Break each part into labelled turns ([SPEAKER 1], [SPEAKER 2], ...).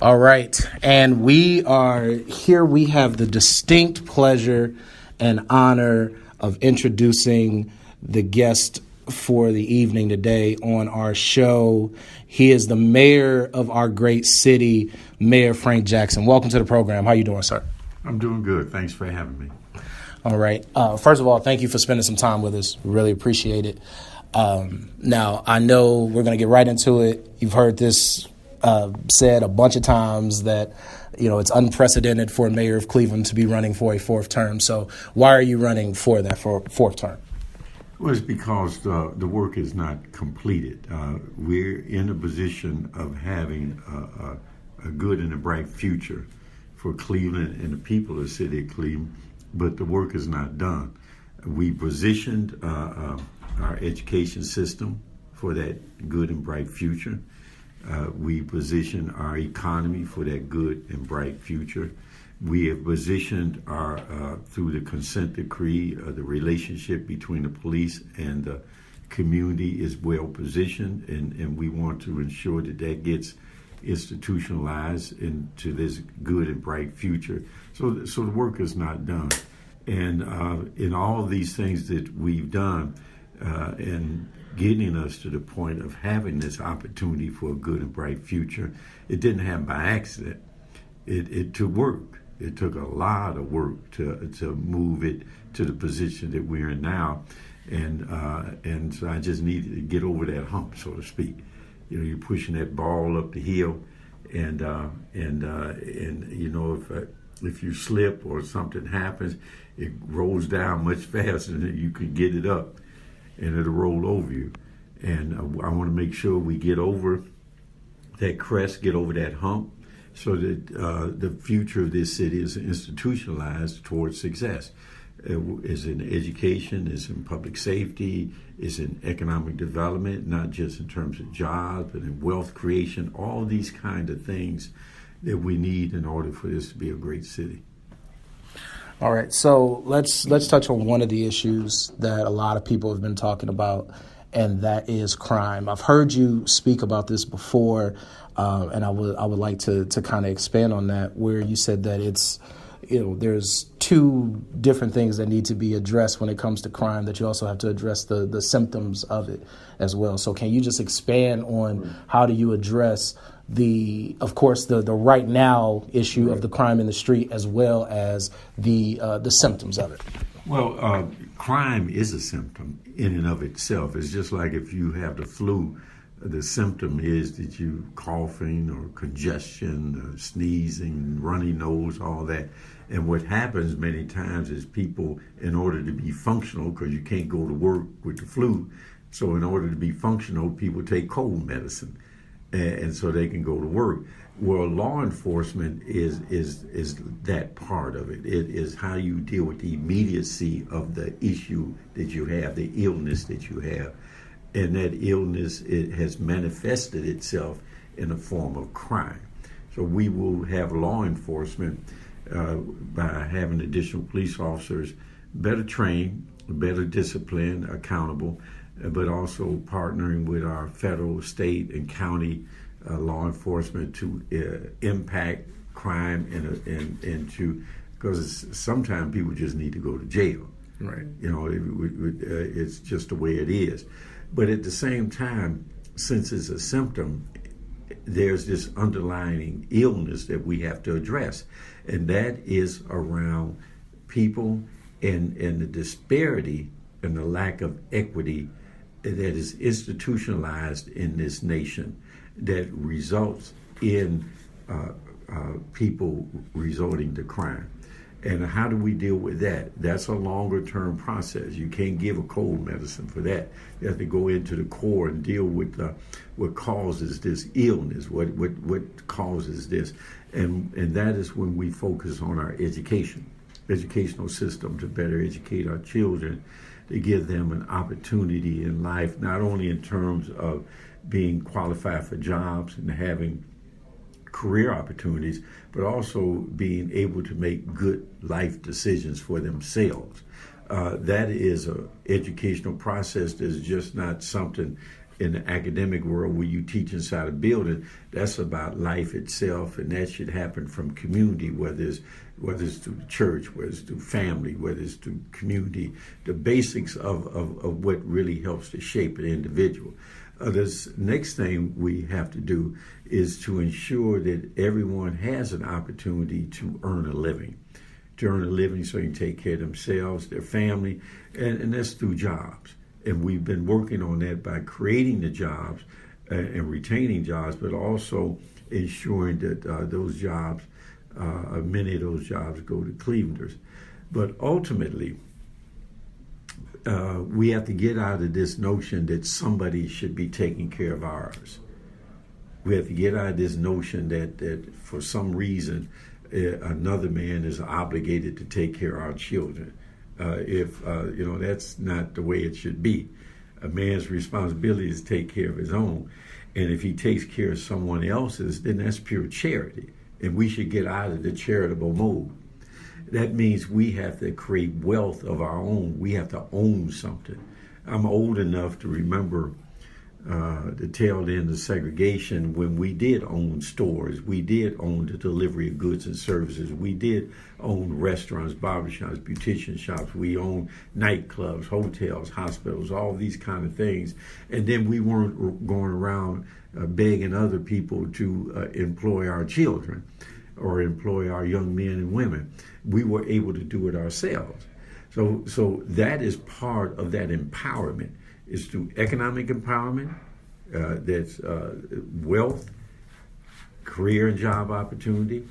[SPEAKER 1] All right. And we are here. We have the distinct pleasure and honor of introducing the guest for the evening today on our show. He is the mayor of our great city, Mayor Frank Jackson. Welcome to the program. How are you doing, sir?
[SPEAKER 2] I'm doing good. Thanks for having me.
[SPEAKER 1] All right. First of all, thank you for spending some time with us. We really appreciate it. Now, I know we're going to get right into it. You've heard this said a bunch of times that, it's unprecedented for a mayor of Cleveland to be running for a fourth term. So why are you running for that fourth term?
[SPEAKER 2] Well, it's because the work is not completed. We're in a position of having a good and a bright future for Cleveland and the people of the city of Cleveland, but the work is not done. We positioned our education system for that good and bright future. We position our economy for that good and bright future. We have positioned through the consent decree, the relationship between the police and the community is well positioned, and we want to ensure that gets institutionalized into this good and bright future. So the work is not done. And in all of these things that we've done, and getting us to the point of having this opportunity for a good and bright future, it didn't happen by accident. It took work. It took a lot of work to move it to the position that we're in now, and so I just needed to get over that hump, so to speak. You're pushing that ball up the hill, and if you slip or something happens, it rolls down much faster than you can get it up, and it'll roll over you. And I want to make sure we get over that crest, get over that hump, so that the future of this city is institutionalized towards success. Is in education, is in public safety, is in economic development, not just in terms of jobs, but in wealth creation, all these kind of things that we need in order for this to be a great city.
[SPEAKER 1] All right, so let's touch on one of the issues that a lot of people have been talking about, and that is crime. I've heard you speak about this before, and I would like to kind of expand on that, where you said that it's, there's two different things that need to be addressed when it comes to crime, that you also have to address the symptoms of it as well. So can you just expand on how do you address the right now issue of the crime in the street, as well as the symptoms of it?
[SPEAKER 2] Well, crime is a symptom in and of itself. It's just like if you have the flu, the symptom is that you coughing or congestion, sneezing, runny nose, all that. And what happens many times is people, in order to be functional, because you can't go to work with the flu, so in order to be functional, people take cold medicine, and so they can go to work. Well, law enforcement is that part of it. It is how you deal with the immediacy of the issue that you have, the illness that you have. And that illness, it has manifested itself in a form of crime. So we will have law enforcement by having additional police officers better trained, better disciplined, accountable, but also partnering with our federal, state, and county law enforcement to impact crime and to, because sometimes people just need to go to jail.
[SPEAKER 1] Right.
[SPEAKER 2] It's just the way it is. But at the same time, since it's a symptom, there's this underlying illness that we have to address, and that is around people and the disparity and the lack of equity that is institutionalized in this nation, that results in people resorting to crime. And how do we deal with that? That's a longer term process. You can't give a cold medicine for that. You have to go into the core and deal with what causes this illness, what causes this. And that is when we focus on our educational system, to better educate our children, to give them an opportunity in life, not only in terms of being qualified for jobs and having career opportunities, but also being able to make good life decisions for themselves. That is an educational process that's just not something in the academic world where you teach inside a building, that's about life itself, and that should happen from community, whether it's through church, whether it's through family, whether it's through community, the basics of what really helps to shape an individual. This next thing we have to do is to ensure that everyone has an opportunity to earn a living. To earn a living so they can take care of themselves, their family, and that's through jobs. And we've been working on that by creating the jobs and retaining jobs, but also ensuring that those jobs, many of those jobs go to Clevelanders. But ultimately, we have to get out of this notion that somebody should be taking care of ours. We have to get out of this notion that for some reason another man is obligated to take care of our children. That's not the way it should be. A man's responsibility is to take care of his own. And if he takes care of someone else's, then that's pure charity. And we should get out of the charitable mode. That means we have to create wealth of our own. We have to own something. I'm old enough to remember the tail end of segregation when we did own stores. We did own the delivery of goods and services. We did own restaurants, barbershops, beautician shops. We owned nightclubs, hotels, hospitals, all these kind of things. And then we weren't going around begging other people to employ our children or employ our young men and women. We were able to do it ourselves. So that is part of that empowerment. Is through economic empowerment, that's wealth, career and job opportunity,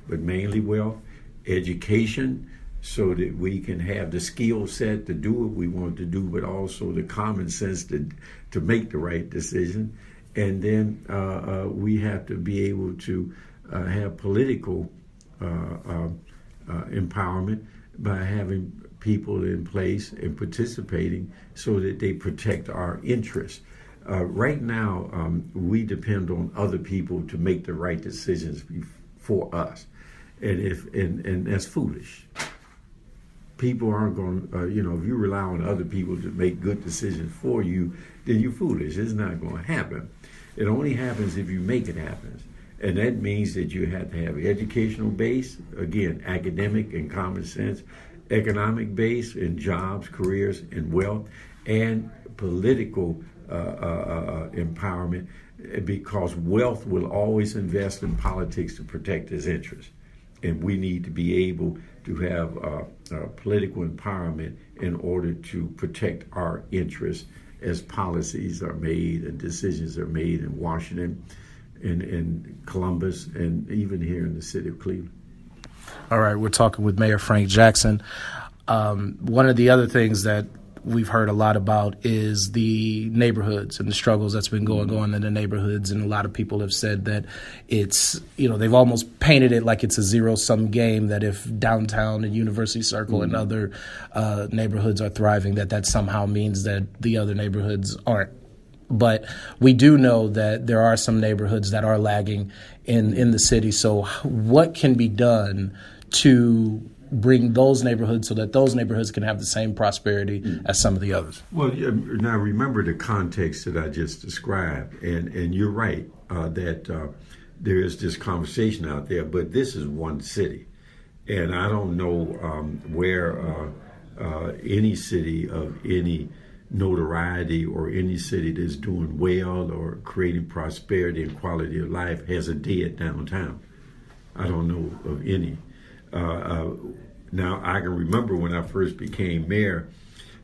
[SPEAKER 2] but mainly wealth, education, so that we can have the skill set to do what we want to do, but also the common sense to make the right decision. And then we have to be able to have political empowerment by having people in place and participating so that they protect our interests. Right now, we depend on other people to make the right decisions for us, and that's foolish. People aren't going to, if you rely on other people to make good decisions for you, then you're foolish. It's not going to happen. It only happens if you make it happen. And that means that you have to have educational base, again, academic and common sense, economic base in jobs, careers, and wealth, and political empowerment, because wealth will always invest in politics to protect its interests. And we need to be able to have political empowerment in order to protect our interests as policies are made and decisions are made in Washington, in Columbus, and even here in the city of Cleveland.
[SPEAKER 1] All right, we're talking with Mayor Frank Jackson. One of the other things that we've heard a lot about is the neighborhoods and the struggles that's been going on in the neighborhoods. And a lot of people have said that it's, they've almost painted it like it's a zero-sum game, that if downtown and University Circle and other neighborhoods are thriving, that somehow means that the other neighborhoods aren't. But we do know that there are some neighborhoods that are lagging in the city. So what can be done to bring those neighborhoods so that those neighborhoods can have the same prosperity as some of the others?
[SPEAKER 2] Well, now remember the context that I just described, and you're right that there is this conversation out there, but this is one city. And I don't know where any city of any notoriety or any city that's doing well or creating prosperity and quality of life has a dead downtown. I don't know of any. Now, I can remember when I first became mayor,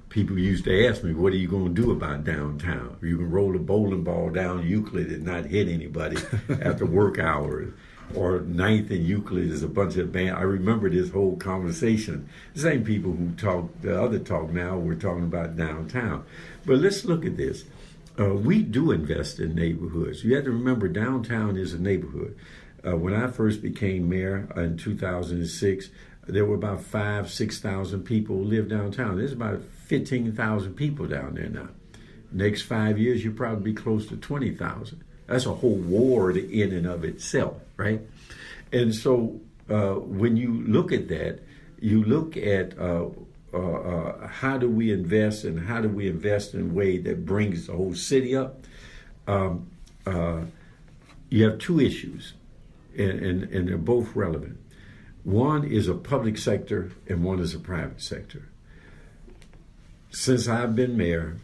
[SPEAKER 2] people used to ask me, what are you going to do about downtown? You can roll a bowling ball down Euclid and not hit anybody after work hours. Or 9th and Euclid is a bunch of band. I remember this whole conversation. The same people who talk, the other talk now, we're talking about downtown. But let's look at this. We do invest in neighborhoods. You have to remember downtown is a neighborhood. When I first became mayor in 2006, there were about 6,000 people who live downtown. There's about 15,000 people down there now. Next 5 years, you'll probably be close to 20,000. That's a whole ward in and of itself, right? And so when you look at that, you look at how do we invest, and how do we invest in a way that brings the whole city up? um, uh, you have two issues, and they're both relevant. One is a public sector and one is a private sector. Since I've been mayor,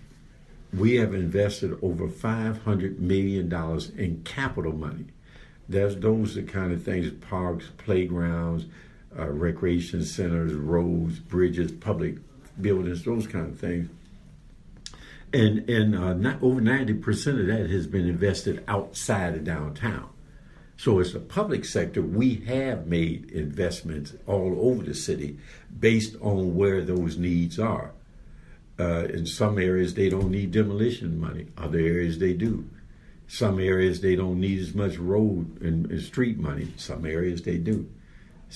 [SPEAKER 2] we have invested over $500 million in capital money. Those are the kind of things: parks, playgrounds, recreation centers, roads, bridges, public buildings, those kind of things. And not over 90% of that has been invested outside of downtown. So as a public sector, we have made investments all over the city based on where those needs are. In some areas, they don't need demolition money. Other areas, they do. Some areas, they don't need as much road and street money. Some areas, they do.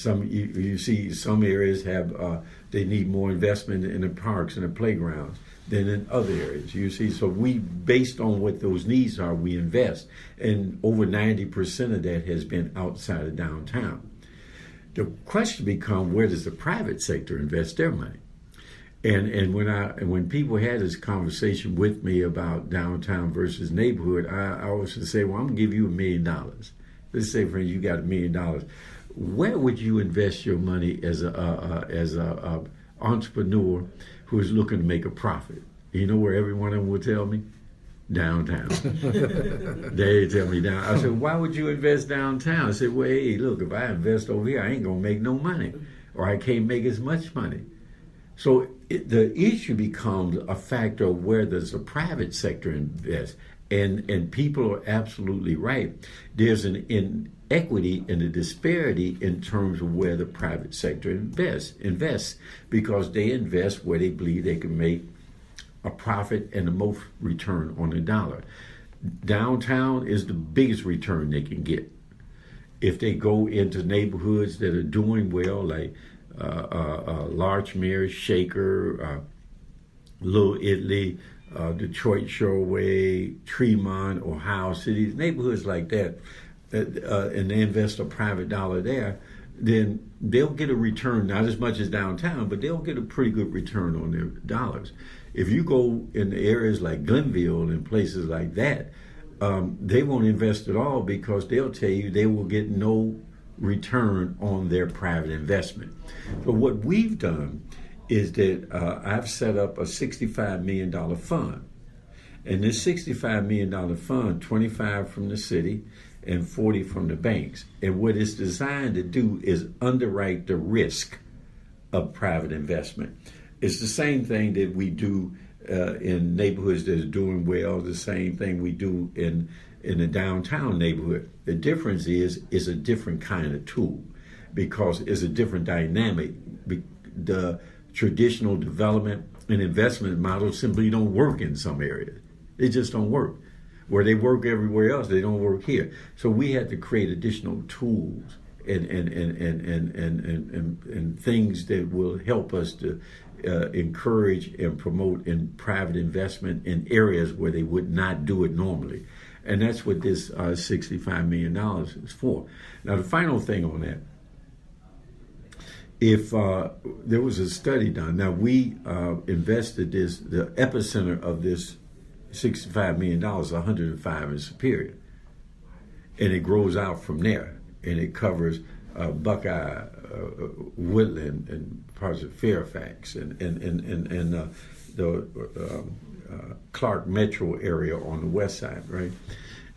[SPEAKER 2] You see some areas have they need more investment in the parks and the playgrounds than in other areas. You see, so we, based on what those needs are, we invest, and over 90% of that has been outside of downtown. The question becomes, where does the private sector invest their money? And when people had this conversation with me about downtown versus neighborhood, I always say, well, I'm gonna give you $1 million. Let's say, friend, you got $1 million. Where would you invest your money as a entrepreneur who is looking to make a profit? You know where every one of them would tell me? Downtown. They tell me down. I said, why would you invest downtown? I said, well, hey, look, if I invest over here, I ain't gonna make no money, or I can't make as much money. So the issue becomes a factor of where does the private sector invest, and people are absolutely right. There's an inequity and a disparity in terms of where the private sector invests because they invest where they believe they can make a profit and the most return on the dollar. Downtown is the biggest return they can get. If they go into neighborhoods that are doing well, like Larchmere, Shaker, Little Italy, Detroit Shoreway, Tremont, Ohio City, neighborhoods like that, and they invest a private dollar there, then they'll get a return, not as much as downtown, but they'll get a pretty good return on their dollars. If you go in areas like Glenville and places like that, they won't invest at all because they'll tell you they will get no return on their private investment. So what we've done is that I've set up a $65 million fund. And this $65 million fund, 25 from the city and 40 from the banks. And what it's designed to do is underwrite the risk of private investment. It's the same thing that we do in neighborhoods that are doing well, the same thing we do in the downtown neighborhood. The difference is a different kind of tool because it's a different dynamic. The traditional development and investment models simply don't work in some areas. They just don't work. Where they work everywhere else, they don't work here. So we had to create additional tools and things that will help us to encourage and promote in private investment in areas where they would not do it normally. And that's what this $65 million is for. Now, the final thing on that, if there was a study done, now we invested the epicenter of this $65 million, 105 in Superior. And it grows out from there. And it covers Buckeye, Woodland, and parts of Fairfax, and the Clark metro area on the west side, right?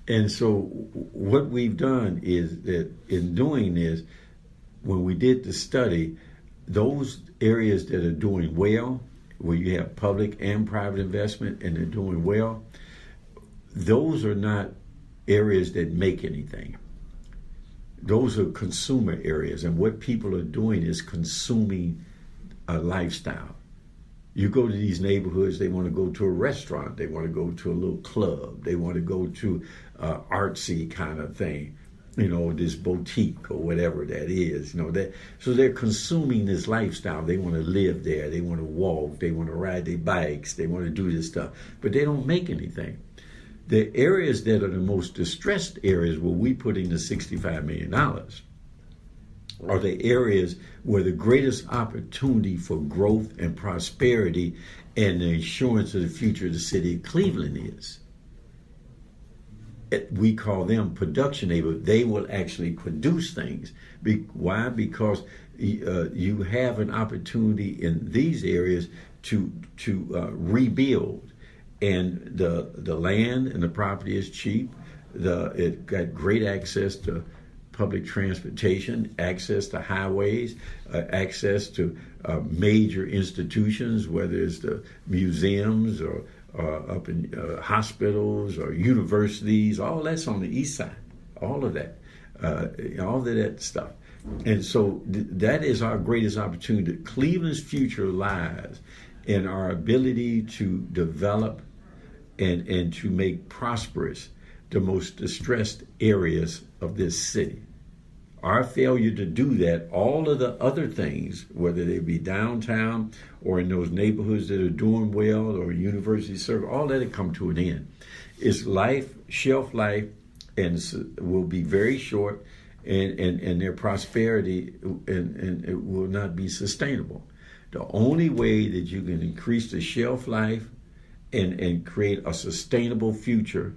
[SPEAKER 2] And so what we've done is that in doing this, when we did the study, those areas that are doing well, where you have public and private investment and they're doing well, those are not areas that make anything. Those are consumer areas, and what people are doing is consuming a lifestyle. You go to these neighborhoods, they want to go to a restaurant, they want to go to a little club, they want to go to artsy kind of thing, this boutique or whatever that is, so they're consuming this lifestyle. They want to live there, they want to walk, they want to ride their bikes, they want to do this stuff, but they don't make anything. The areas that are the most distressed areas where we put in the $65 million are the areas where the greatest opportunity for growth and prosperity and the insurance of the future of the city of Cleveland is. we call them production neighborhoods. They will actually produce things. Why? Because you have an opportunity in these areas to rebuild, and the land and the property is cheap. It got great access to public transportation, access to highways, access to major institutions, whether it's the museums or up in hospitals or universities. All that's on the east side. All of that, all of that stuff. And so that is our greatest opportunity. Cleveland's future lies in our ability to develop and to make prosperous the most distressed areas of this city. Our failure to do that, all of the other things, whether they be downtown or in those neighborhoods that are doing well or university circle, all that will come to an end. It's life, shelf life, and will be very short, and their prosperity and it will not be sustainable. The only way that you can increase the shelf life and create a sustainable future,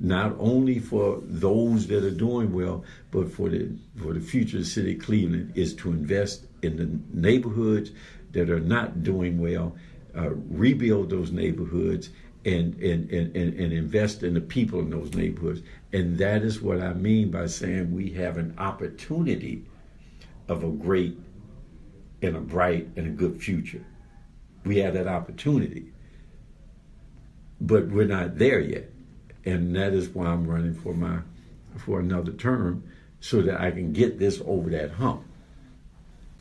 [SPEAKER 2] not only for those that are doing well, but for the future of the city of Cleveland, is to invest in the neighborhoods that are not doing well, rebuild those neighborhoods, and invest in the people in those neighborhoods. And that is what I mean by saying we have an opportunity of a great and a bright and a good future. We have that opportunity, but we're not there yet. And that is why I'm running for another term, so that I can get this over that hump.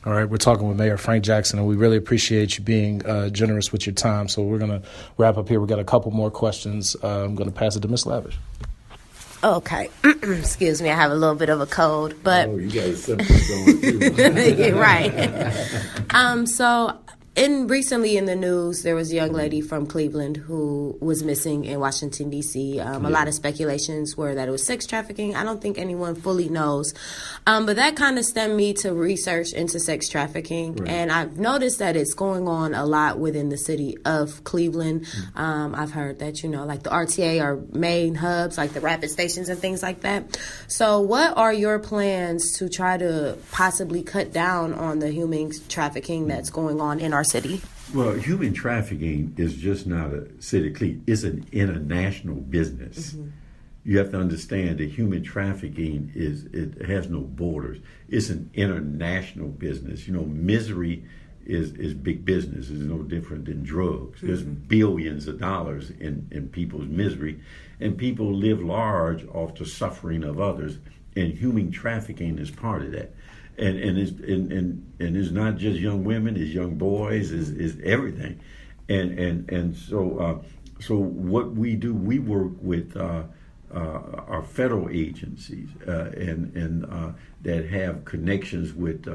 [SPEAKER 1] All right, we're talking with Mayor Frank Jackson, and we really appreciate you being generous with your time. So we're going to wrap up here. We've got a couple more questions. I'm going to pass it to Ms. Lavish.
[SPEAKER 3] Okay. Excuse me, I have a little bit of a cold, but...
[SPEAKER 2] Oh, you got something going too.
[SPEAKER 3] Yeah, right. So recently in the news, there was a young lady from Cleveland who was missing in Washington, D.C. A lot of speculations were that it was sex trafficking. I don't think anyone fully knows. But that kind of stemmed me to research into sex trafficking. Right. And I've noticed that it's going on a lot within the city of Cleveland. I've heard that, like the RTA are main hubs, like the rapid stations and things like that. So what are your plans to try to possibly cut down on the human trafficking that's going on in our city?
[SPEAKER 2] Well, human trafficking is just not a city Cleveland. It's an international business. Mm-hmm. You have to understand that human trafficking it has no borders. It's an international business. Misery is big business. It's no different than drugs. Mm-hmm. There's billions of dollars in people's misery, and people live large off the suffering of others, and human trafficking is part of that. And it's not just young women, it's young boys, is everything, and so what we do, we work with our federal agencies and that have connections with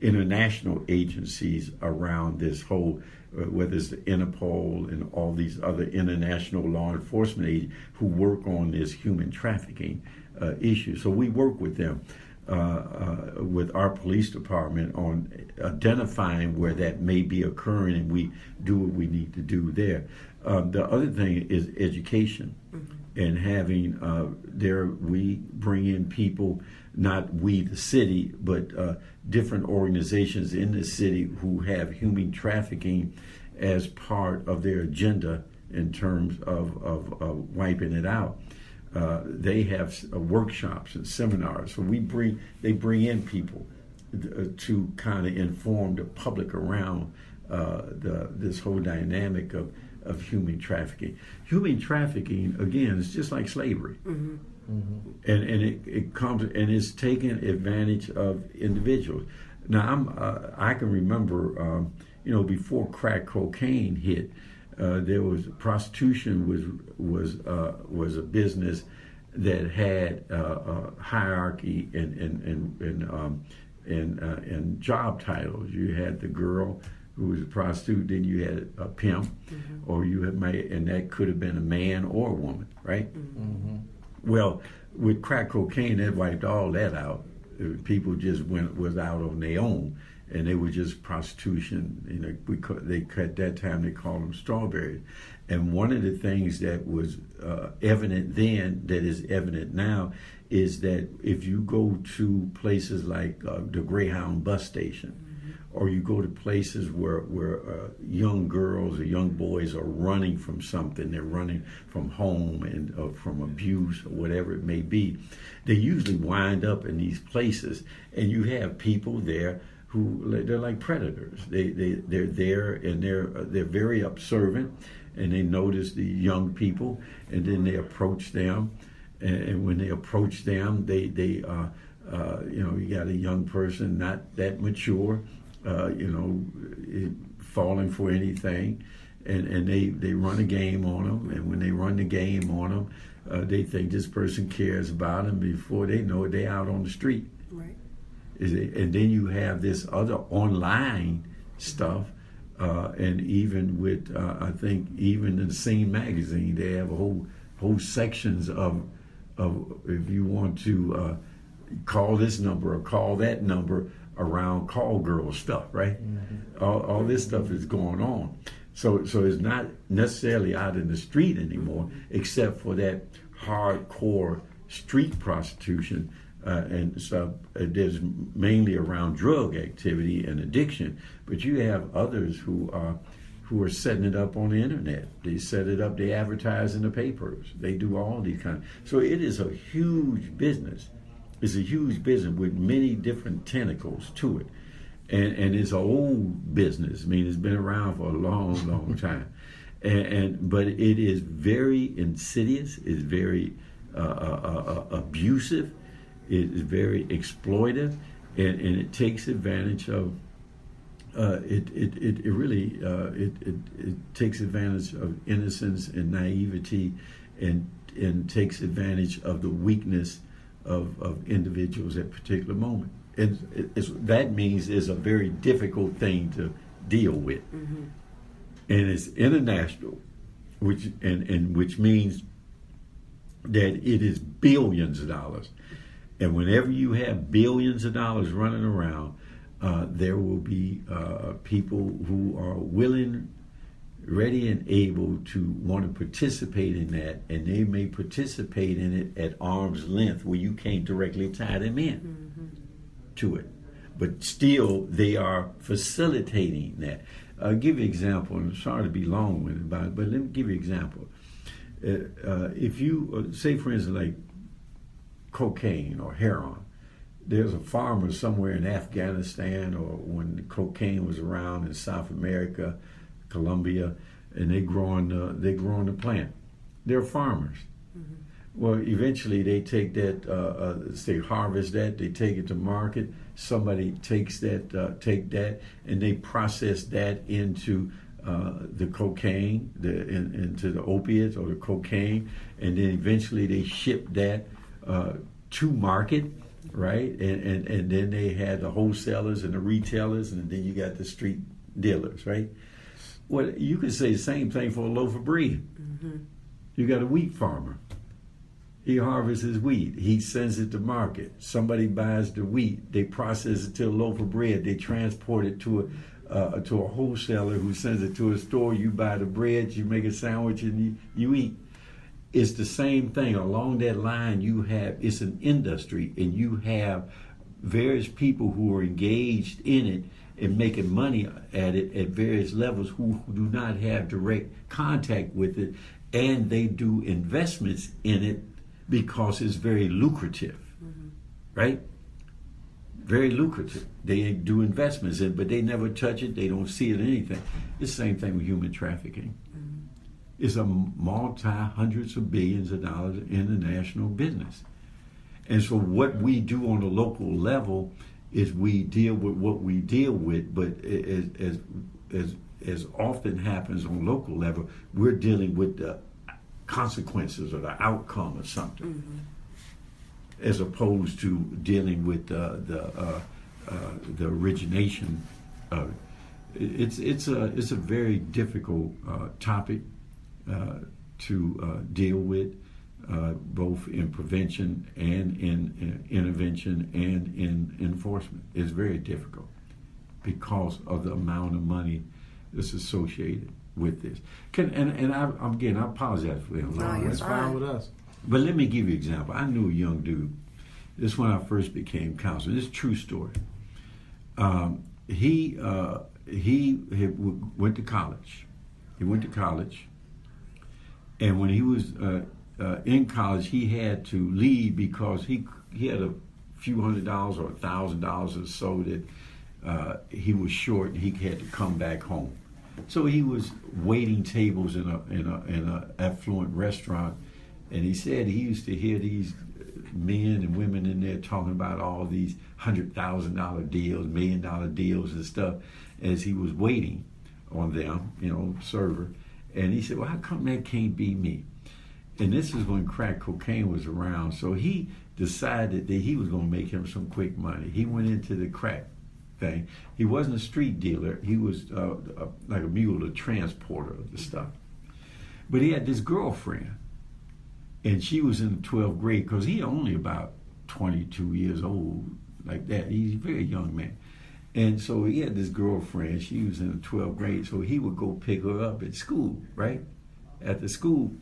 [SPEAKER 2] international agencies around this whole, whether it's the Interpol and all these other international law enforcement agents who work on this human trafficking issue. So we work with them. With our police department on identifying where that may be occurring, and we do what we need to do there. The other thing is education, and having we bring in people, not we the city, but different organizations in the city who have human trafficking as part of their agenda in terms of wiping it out. They have workshops and seminars. So they bring in people to kind of inform the public around this whole dynamic of human trafficking. Human trafficking, again, is just like slavery. Mm-hmm. Mm-hmm. And it comes and it's taking advantage of individuals. Now I can remember before crack cocaine hit, there was prostitution was a business that had hierarchy and job titles. You had the girl who was a prostitute, then you had a pimp, mm-hmm. or you had and that could have been a man or a woman, right? Mm-hmm. Well, with crack cocaine, that wiped all that out. people just was out on their own, and they were just prostitution. At that time they called them strawberries. And one of the things that was evident then, that is evident now, is that if you go to places like the Greyhound bus station, or you go to places where young girls or young boys are running from something, they're running from home and from abuse or whatever it may be, they usually wind up in these places, and you have people there who they're like predators. They're there, and they're very observant, and they notice the young people, and then they approach them, and when they approach them, they you got a young person not that mature, falling for anything, and they run a game on them, and when they run the game on them, they think this person cares about them. Before they know it, they're out on the street.
[SPEAKER 3] Right.
[SPEAKER 2] And then you have this other online stuff, and even with I think even in the Scene magazine, they have a whole sections of if you want to call this number or call that number around call girl stuff, right? Mm-hmm. All this stuff is going on. So it's not necessarily out in the street anymore, except for that hardcore street prostitution, and stuff. There's mainly around drug activity and addiction, but you have others who are setting it up on the internet. They set it up, they advertise in the papers, they do all these kinds. So it is a huge business. It's a huge business with many different tentacles to it. And it's an old business. I mean, it's been around for a long, long time. But it is very insidious, it's very abusive, it is very exploitive, and it takes advantage of it really takes advantage of innocence and naivety, and takes advantage of the weakness of individuals at a particular moment. And that means it's a very difficult thing to deal with. Mm-hmm. And it's international, which means that it is billions of dollars. And whenever you have billions of dollars running around, there will be people who are willing, ready, and able to want to participate in that, and they may participate in it at arm's length, where you can't directly tie them in to it. But still, they are facilitating that. I'll give you an example, and I'm sorry to be long-winded about it, but let me give you an example. If you, say for instance, like cocaine or heroin, there's a farmer somewhere in Afghanistan, or when cocaine was around in South America, Colombia, and they growing the plant. They're farmers. Mm-hmm. Well, eventually they take that, they harvest that, they take it to market. Somebody takes that, and they process that into the cocaine, into the opiates or the cocaine, and then eventually they ship that to market, right? And then they had the wholesalers and the retailers, and then you got the street dealers, right? Well, you could say the same thing for a loaf of bread. Mm-hmm. You got a wheat farmer. He harvests his wheat. He sends it to market. Somebody buys the wheat. They process it to a loaf of bread. They transport it to a wholesaler who sends it to a store. You buy the bread. You make a sandwich and you eat. It's the same thing. Along that line, it's an industry, and you have various people who are engaged in it and making money at it at various levels, who do not have direct contact with it, and they do investments in it because it's very lucrative, right? Very lucrative. They do investments in it, but they never touch it. They don't see it in anything. It's the same thing with human trafficking. It's a hundreds of billions of dollars international business. And so what we do on the local level is we deal with what we deal with, but as often happens on local level, we're dealing with the consequences or the outcome of something, as opposed to dealing with the origination of it. It's a very difficult topic to deal with. both in prevention and in intervention and in enforcement. It's very difficult because of the amount of money that's associated with this. I apologize for them.
[SPEAKER 3] No,
[SPEAKER 1] It's fine with us.
[SPEAKER 2] But let me give you an example. I knew a young dude. This is when I first became counselor. This is a true story. He went to college. He went to college, and when he was in college, he had to leave because he had a few $100s or $1,000 or so that he was short, and he had to come back home. So he was waiting tables in a affluent restaurant, and he said he used to hear these men and women in there talking about all these $100,000 deals, $1 million deals and stuff as he was waiting on them, server. And he said, well, how come that can't be me? And this is when crack cocaine was around. So he decided that he was going to make him some quick money. He went into the crack thing. He wasn't a street dealer. He was like a mule, a transporter of the stuff. But he had this girlfriend, and she was in the 12th grade because he only about 22 years old, like that. He's a very young man. And so he had this girlfriend. She was in the 12th grade, so he would go pick her up at school, right? At the school.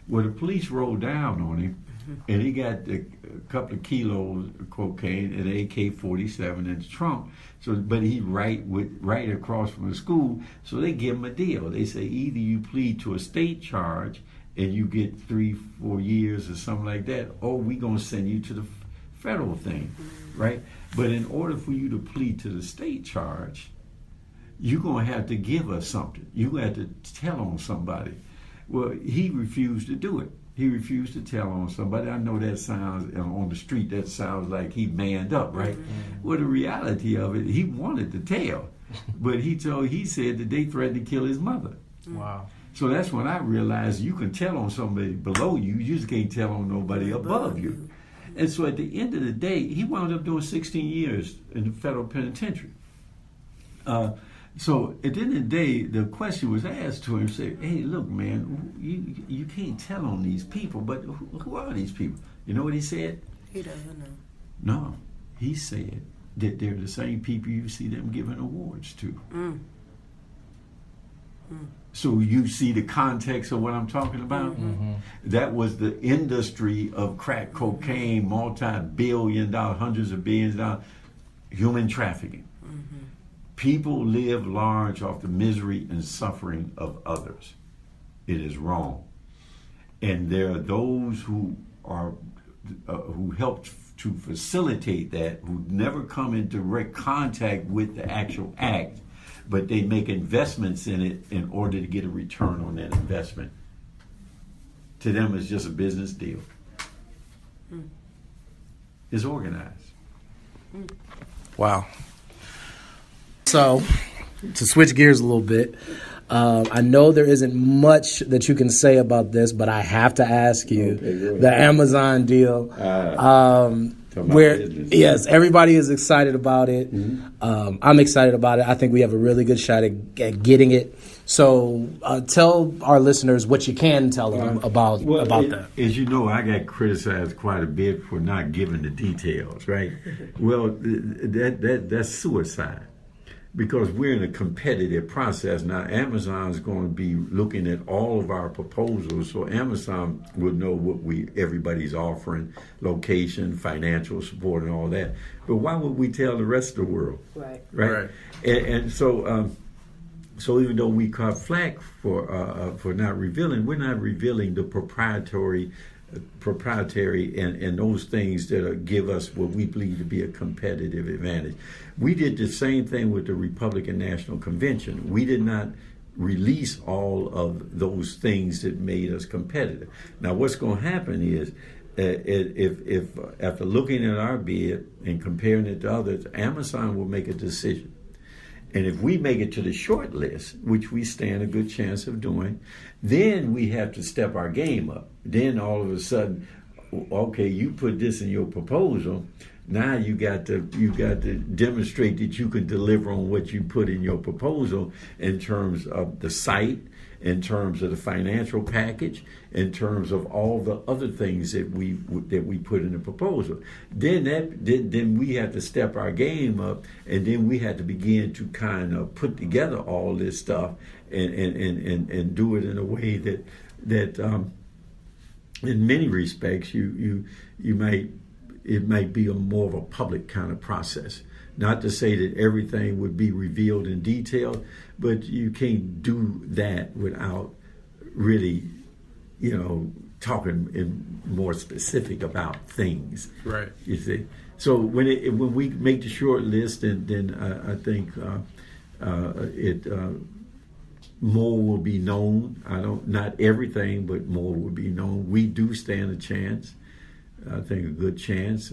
[SPEAKER 2] Well, the police rolled down on him, and he got a couple of kilos of cocaine and an AK-47 in the trunk. So, but he right across from the school, so they give him a deal. They say either you plead to a state charge and you get 3-4 years or something like that, or we gonna send you to the federal thing, right? But in order for you to plead to the state charge, you're gonna have to give us something. You're gonna have to tell on somebody. Well, he refused to do it. He refused to tell on somebody. I know that sounds, on the street, that sounds like he manned up, right? Mm-hmm. Well, the reality of it, he wanted to tell, but he said that they threatened to kill his mother.
[SPEAKER 1] Wow.
[SPEAKER 2] So that's when I realized you can tell on somebody below you, you just can't tell on nobody above you. And so at the end of the day, he wound up doing 16 years in the federal penitentiary. So at the end of the day, the question was asked to him, say, hey, look, man, you can't tell on these people, but who are these people? You know what he said?
[SPEAKER 3] He doesn't know.
[SPEAKER 2] No, he said that they're the same people you see them giving awards to. So you see the context of what I'm talking about? Mm-hmm. That was the industry of crack cocaine, multi-billion-dollar, hundreds of billions of dollars, human trafficking. Mm-hmm. People live large off the misery and suffering of others. It is wrong. And there are those who help to facilitate that, who never come in direct contact with the actual act, but they make investments in it in order to get a return on that investment. To them, it's just a business deal. It's organized.
[SPEAKER 1] Wow. So, to switch gears a little bit, I know there isn't much that you can say about this, but I have to ask you, the Amazon deal, where, yes, everybody is excited about it. Mm-hmm. I'm excited about it. I think we have a really good shot at getting it. So tell our listeners what you can tell them about that.
[SPEAKER 2] As you know, I got criticized quite a bit for not giving the details, right? Well, that's suicide. Because we're in a competitive process now. Amazon's going to be looking at all of our proposals, so Amazon will know what everybody's offering, location, financial support, and all that. But why would we tell the rest of the world? Right. And so, so even though we caught flack for not revealing, we're not revealing the proprietary and those things that give us what we believe to be a competitive advantage. We did the same thing with the Republican National Convention. We did not release all of those things that made us competitive. Now, what's going to happen is, if after looking at our bid and comparing it to others, Amazon will make a decision. And if we make it to the short list, which we stand a good chance of doing, then we have to step our game up. Then all of a sudden, okay, you put this in your proposal, Now you got to demonstrate that you can deliver on what you put in your proposal in terms of the site, in terms of the financial package, in terms of all the other things that we put in the proposal. Then we have to step our game up, and then we have to begin to kind of put together all this stuff and do it in a way that in many respects it might be more of a public kind of process. Not to say that everything would be revealed in detail, but you can't do that without really, talking in more specific about things.
[SPEAKER 1] Right.
[SPEAKER 2] You see. So when we make the short list, then I think more will be known. Not everything, but more will be known. We do stand a chance. I think a good chance.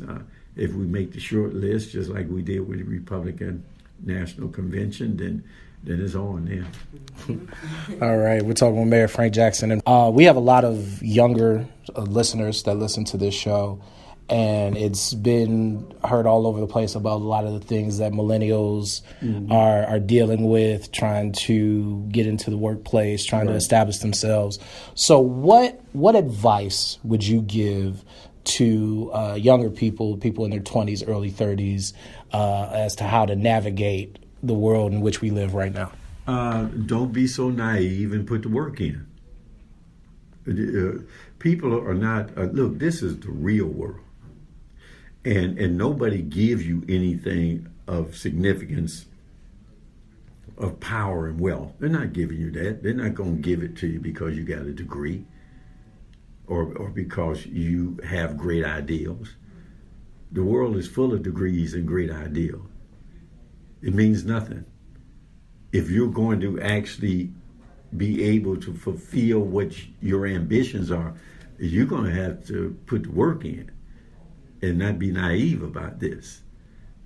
[SPEAKER 2] If we make the short list, just like we did with the Republican National Convention, then it's on there.
[SPEAKER 1] All right. We're talking with Mayor Frank Jackson. And we have a lot of younger listeners that listen to this show, and it's been heard all over the place about a lot of the things that millennials are dealing with, trying to get into the workplace, trying to establish themselves. So what advice would you give to younger people in their 20s, early 30s, as to how to navigate the world in which we live right now?
[SPEAKER 2] Don't be so naive and put the work in. People are not, look, this is the real world. And nobody gives you anything of significance, of power and wealth. They're not giving you that. They're not going to give it to you because you got a degree or because you have great ideals. The world is full of degrees and great ideals. It means nothing. If you're going to actually be able to fulfill what your ambitions are, you're going to have to put the work in and not be naive about this.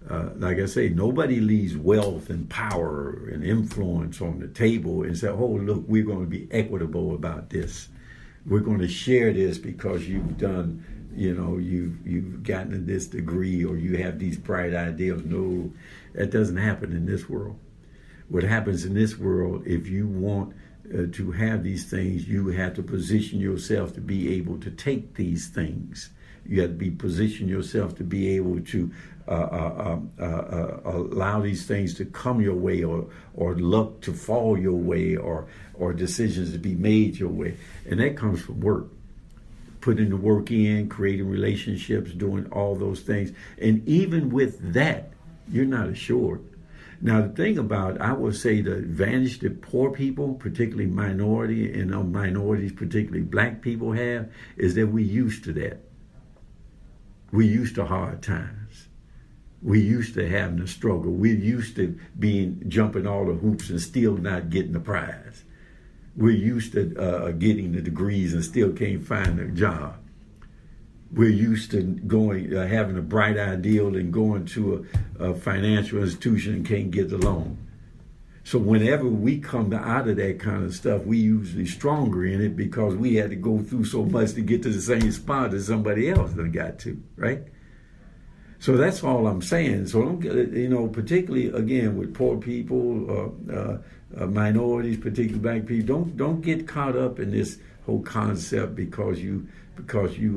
[SPEAKER 2] Like I say, nobody leaves wealth and power and influence on the table and say, oh, look, we're going to be equitable about this. We're going to share this because you've done, you've gotten this degree or you have these bright ideals. No, that doesn't happen in this world. What happens in this world, if you want to have these things, you have to position yourself to be able to take these things. You have to position yourself to be able to allow these things to come your way or luck to fall your way or decisions to be made your way. And that comes from work. Putting the work in, creating relationships, doing all those things. And even with that, you're not assured. Now, the thing about, I would say the advantage that poor people, particularly minority and minorities, particularly black people have, is that we're used to that. We're used to hard times. We're used to having a struggle. We're used to jumping all the hoops and still not getting the prize. We're used to getting the degrees and still can't find a job. We're used to having a bright ideal and going to a financial institution and can't get the loan. So whenever we come out of that kind of stuff, we usually stronger in it because we had to go through so much to get to the same spot as somebody else that got to, right? So that's all I'm saying. So particularly again with poor people, minorities, particularly black people, don't get caught up in this whole concept because you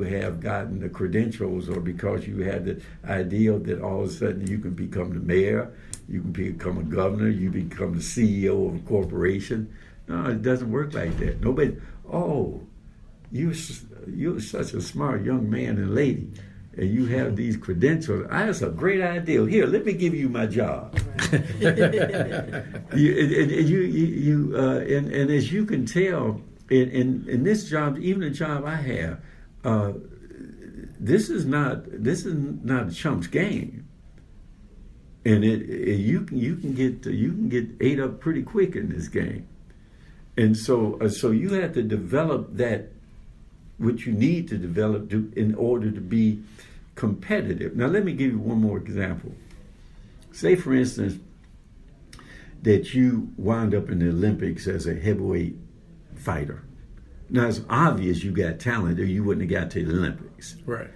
[SPEAKER 2] have gotten the credentials or because you have the ideal that all of a sudden you can become the mayor, you can become a governor, you become the CEO of a corporation. No, it doesn't work like that. Nobody, you're such a smart young man and lady, and you have these credentials. That's a great ideal. Here, let me give you my job. and as you can tell, in this job, even the job I have, this is not a chump's game. And you can get ate up pretty quick in this game, and so you have to develop that what you need to develop in order to be competitive. Now let me give you one more example. Say for instance that you wound up in the Olympics as a heavyweight fighter. Now it's obvious you got talent, or you wouldn't have got to the Olympics.
[SPEAKER 1] Right.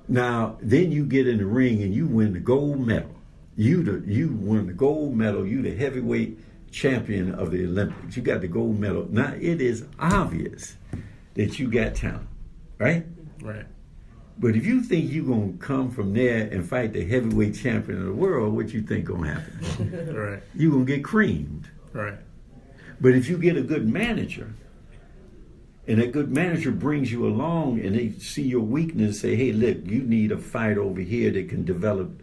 [SPEAKER 2] Now, then you get in the ring and you win the gold medal. You won the gold medal. You the heavyweight champion of the Olympics. You got the gold medal. Now, it is obvious that you got talent, right?
[SPEAKER 1] Right.
[SPEAKER 2] But if you think you're going to come from there and fight the heavyweight champion of the world, what you think going to happen?
[SPEAKER 1] Right.
[SPEAKER 2] You're going to get creamed.
[SPEAKER 1] Right.
[SPEAKER 2] But if you get a good manager, and that good manager brings you along and they see your weakness, say, hey, look, you need a fight over here that can develop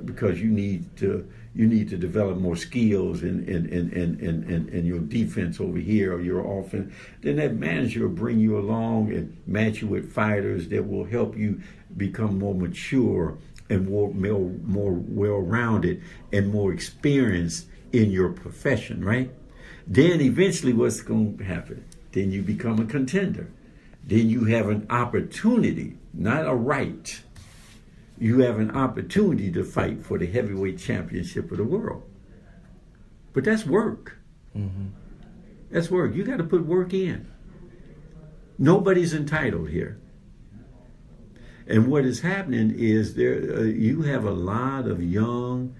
[SPEAKER 2] because you need to develop more skills in your defense over here or your offense, then that manager will bring you along and match you with fighters that will help you become more mature and more well-rounded and more experienced in your profession, right? Then eventually what's going to happen? Then you become a contender. Then you have an opportunity, not a right. You have an opportunity to fight for the heavyweight championship of the world. But that's work. Mm-hmm. That's work. You got to put work in. Nobody's entitled here. And what is happening is you have a lot of young,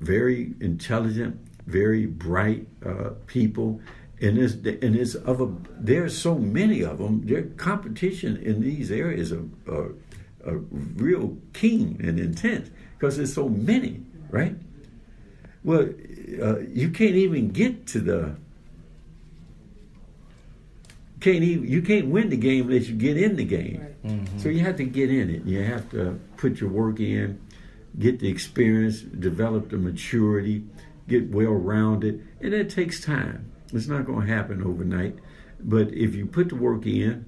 [SPEAKER 2] very intelligent, very bright people. And there's so many of them. Their competition in these areas are real keen and intense because there's so many, right? Well, you can't even get to you can't win the game unless you get in the game. Right. Mm-hmm. So you have to get in it. You have to put your work in, get the experience, develop the maturity, get well-rounded, and that takes time. It's not going to happen overnight, but if you put the work in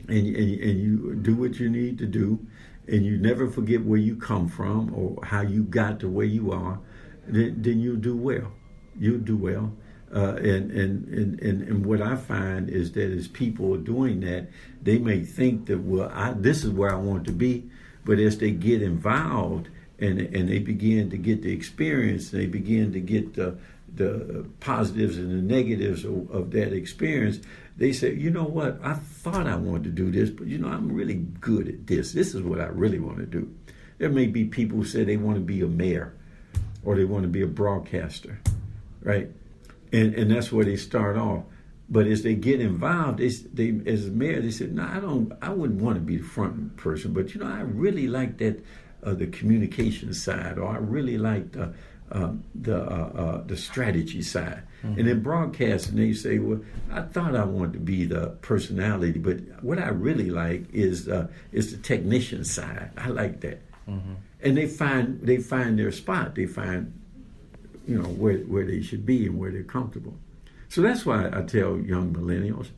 [SPEAKER 2] and you do what you need to do, and you never forget where you come from or how you got to where you are, then you'll do well. You'll do well. And what I find is that as people are doing that, they may think that, this is where I want to be, but as they get involved and they begin to get the experience, they begin to get the positives and the negatives of that experience, they say, you know what, I thought I wanted to do this, but I'm really good at this. This is what I really want to do. There may be people who say they want to be a mayor or they want to be a broadcaster, right? And that's where they start off. But as they get involved, as a mayor, they said, no, I wouldn't want to be the front person, but I really like that the communication side, or I really like the strategy side. Mm-hmm. And in broadcasting, they say, well, I thought I wanted to be the personality, but what I really like is the technician side. I like that. Mm-hmm. And they find their spot. They find, where they should be and where they're comfortable. So that's why I tell young millennials,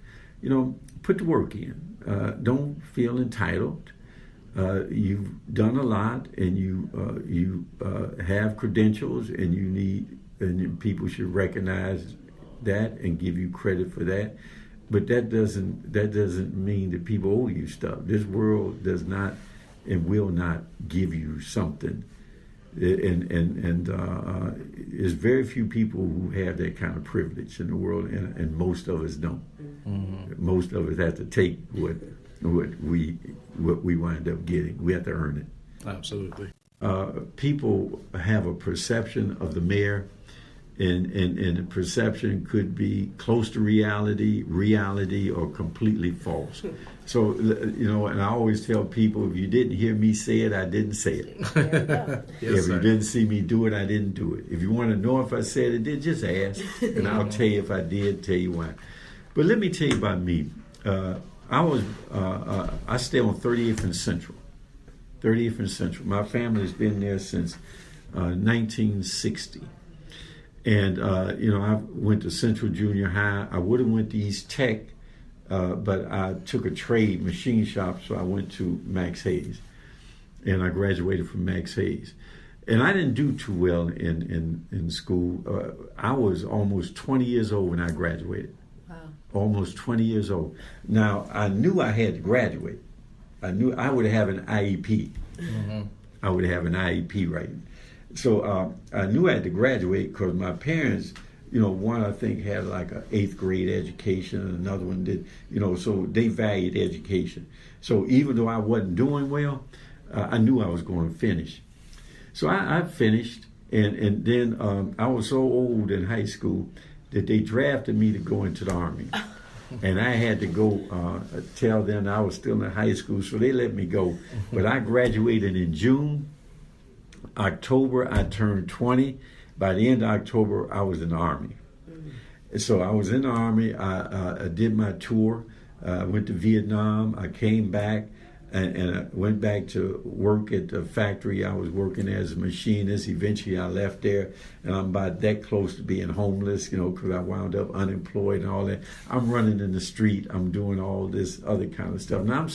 [SPEAKER 2] put the work in. Don't feel entitled. You've done a lot, and you have credentials, and people should recognize that and give you credit for that. But that doesn't mean that people owe you stuff. This world does not and will not give you something, and there's very few people who have that kind of privilege in the world, and most of us don't. Mm-hmm. Most of us have to take what we wind up getting. We have to earn it.
[SPEAKER 1] Absolutely.
[SPEAKER 2] People have a perception of the mayor, and the perception could be close to reality, or completely false. So, and I always tell people, if you didn't hear me say it, I didn't say it.
[SPEAKER 1] Yes,
[SPEAKER 2] if you didn't see me do it, I didn't do it. If you want to know if I said it, then just ask, and I'll tell you if I did, tell you why. But let me tell you about me. I stay on 38th and Central. 38th and Central. My family's been there since 1960. And, I went to Central Junior High. I would have went to East Tech, but I took a trade machine shop, so I went to Max Hayes. And I graduated from Max Hayes. And I didn't do too well in school. I was almost 20 years old when I graduated. Almost 20 years old. Now, I knew I had to graduate. I knew I would have an IEP. Mm-hmm. I would have an IEP, right? So I knew I had to graduate because my parents, one I think had like an 8th grade education and another one did, so they valued education. So even though I wasn't doing well, I knew I was going to finish. So I finished, and then I was so old in high school that they drafted me to go into the Army. And I had to go tell them I was still in high school, so they let me go. But I graduated in June. October, I turned 20. By the end of October, I was in the Army. So I was in the Army. I did my tour. I went to Vietnam. I came back, and I went back to work at the factory. I was working as a machinist. Eventually, I left there, and I'm about that close to being homeless, because I wound up unemployed and all that. I'm running in the street. I'm doing all this other kind of stuff. Now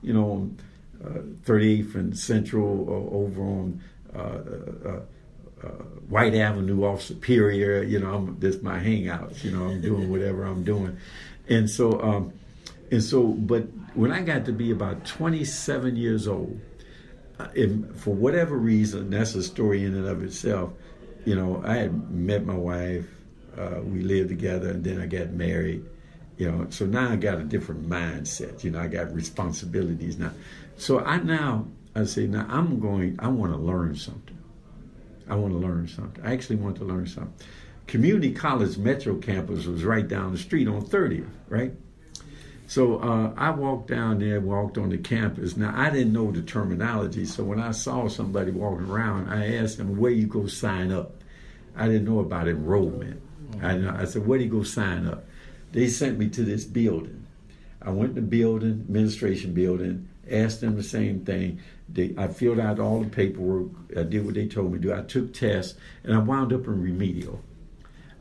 [SPEAKER 2] I'm, on 38th and Central over on White Avenue off Superior. That's my hangouts. I'm doing whatever I'm doing, and so, but when I got to be about 27 years old, for whatever reason, that's a story in and of itself. I had met my wife, we lived together, and then I got married. So now I got a different mindset. I got responsibilities now. So I say, now I want to learn something. I actually want to learn something. Community College Metro Campus was right down the street on 30th, right? So I walked down there, walked on the campus. Now, I didn't know the terminology, so when I saw somebody walking around, I asked them, where you go sign up? I didn't know about enrollment. I said, where do you go sign up? They sent me to this building. I went to the building, administration building, asked them the same thing. I filled out all the paperwork. I did what they told me to do. I took tests, and I wound up in remedial.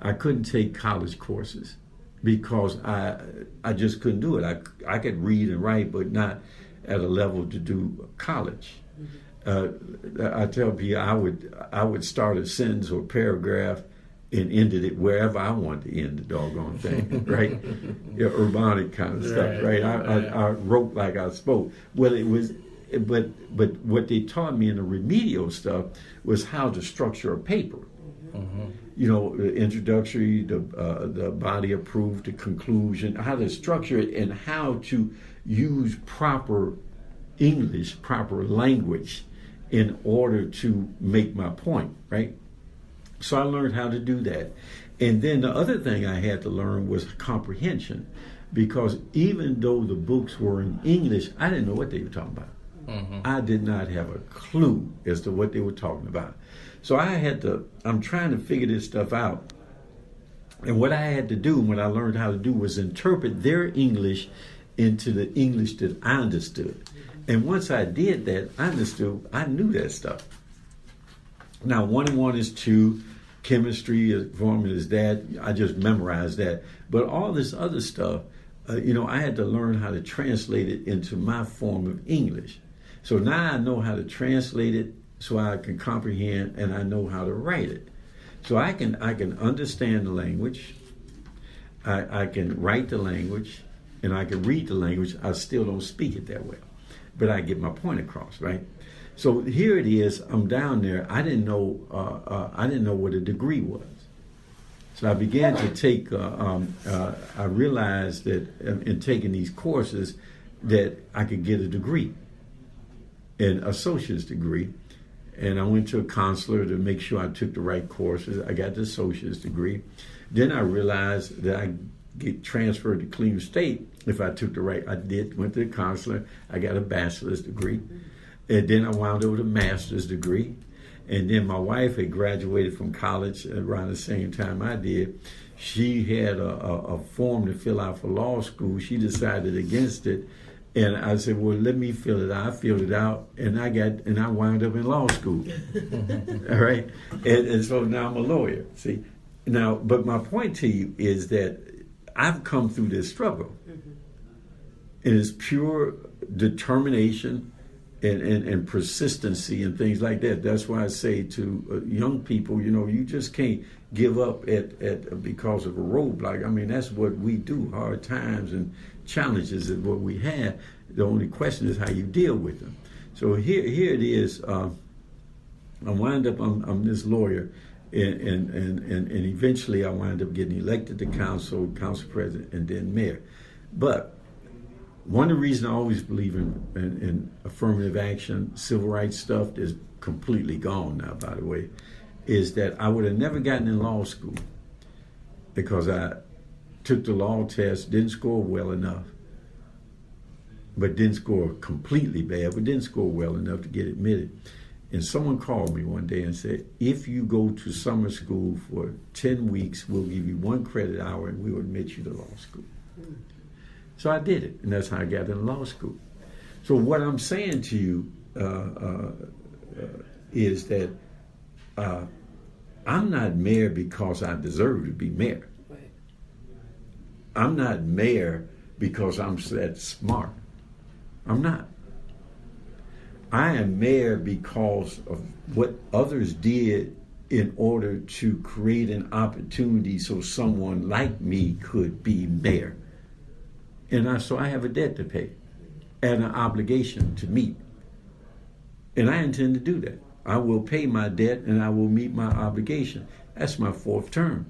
[SPEAKER 2] I couldn't take college courses because I just couldn't do it. I could read and write, but not at a level to do college. I tell people I would start a sentence or paragraph and ended it wherever I wanted to end the doggone thing, right? Urbanic kind of stuff, right? I wrote like I spoke. Well, it was, but what they taught me in the remedial stuff was how to structure a paper. The introductory, the body of proof, the conclusion, how to structure it, and how to use proper English, proper language in order to make my point, right? So I learned how to do that. And then the other thing I had to learn was comprehension, because even though the books were in English, I didn't know what they were talking about. I did not have a clue as to what they were talking about. So I'm trying to figure this stuff out. And what I had to do when I learned how to do was interpret their English into the English that I understood. And once I did that, I knew that stuff. Now, 1 and 1 is 2, chemistry, formula is that. I just memorized that. But all this other stuff, I had to learn how to translate it into my form of English. So now I know how to translate it so I can comprehend, and I know how to write it. So I can understand the language, I can write the language, and I can read the language. I still don't speak it that well, but I get my point across, right? So here it is. I'm down there. I didn't know what a degree was. So I began to take. I realized that in taking these courses, that I could get a degree, an associate's degree, and I went to a counselor to make sure I took the right courses. I got the associate's degree. Then I realized that I get transferred to Cleveland State if I took the right. Went to the counselor. I got a bachelor's degree. And then I wound up with a master's degree. And then my wife had graduated from college around the same time I did. She had a form to fill out for law school. She decided against it. And I said, well, let me fill it out. I filled it out, and I wound up in law school. All right? And so now I'm a lawyer, see? Now, but my point to you is that I've come through this struggle. It is pure determination and persistency and things like that. That's why I say to young people, you just can't give up at because of a roadblock. I mean, that's what we do. Hard times and challenges is what we have. The only question is how you deal with them. So here it is. I wind up. I'm this lawyer, and eventually I wind up getting elected to council president, and then mayor. But One of the reasons I always believe in affirmative action, civil rights stuff that's completely gone now, by the way, is that I would have never gotten in law school because I took the law test, didn't score well enough, but didn't score completely bad, but didn't score well enough to get admitted. And someone called me one day and said, if you go to summer school for 10 weeks, we'll give you 1 credit hour and we'll admit you to law school. So I did it, and that's how I got into law school. So what I'm saying to you is that I'm not mayor because I deserve to be mayor.
[SPEAKER 4] Right.
[SPEAKER 2] I'm not mayor because I'm that smart. I'm not. I am mayor because of what others did in order to create an opportunity so someone like me could be mayor. And so I have a debt to pay and an obligation to meet. And I intend to do that. I will pay my debt and I will meet my obligation. That's my 4th term.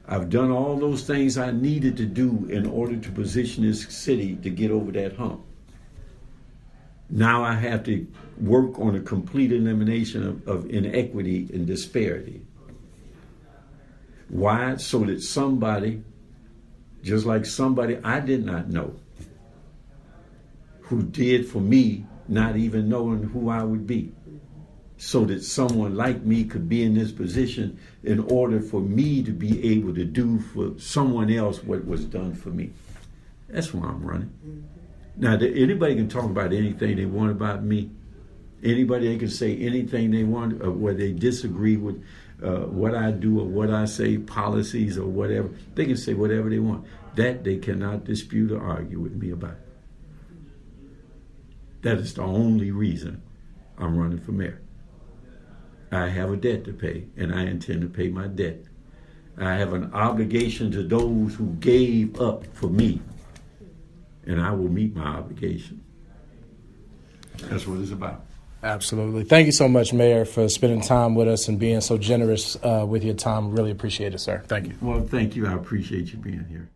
[SPEAKER 2] I've done all those things I needed to do in order to position this city to get over that hump. Now I have to work on a complete elimination of inequity and disparity. Why? So that somebody, just like somebody I did not know, who did for me, not even knowing who I would be, so that someone like me could be in this position in order for me to be able to do for someone else what was done for me. That's why I'm running. Mm-hmm. Now, anybody can talk about anything they want about me. Anybody, they can say anything they want, where they disagree with what I do or what I say, policies or whatever. They can say whatever they want. That they cannot dispute or argue with me about. That is the only reason I'm running for mayor. I have a debt to pay, and I intend to pay my debt. I have an obligation to those who gave up for me, and I will meet my obligation. That's what it's about.
[SPEAKER 1] Absolutely. Thank you so much, Mayor, for spending time with us and being so generous with your time. Really appreciate it, sir. Thank you.
[SPEAKER 2] Well, thank you. I appreciate you being here.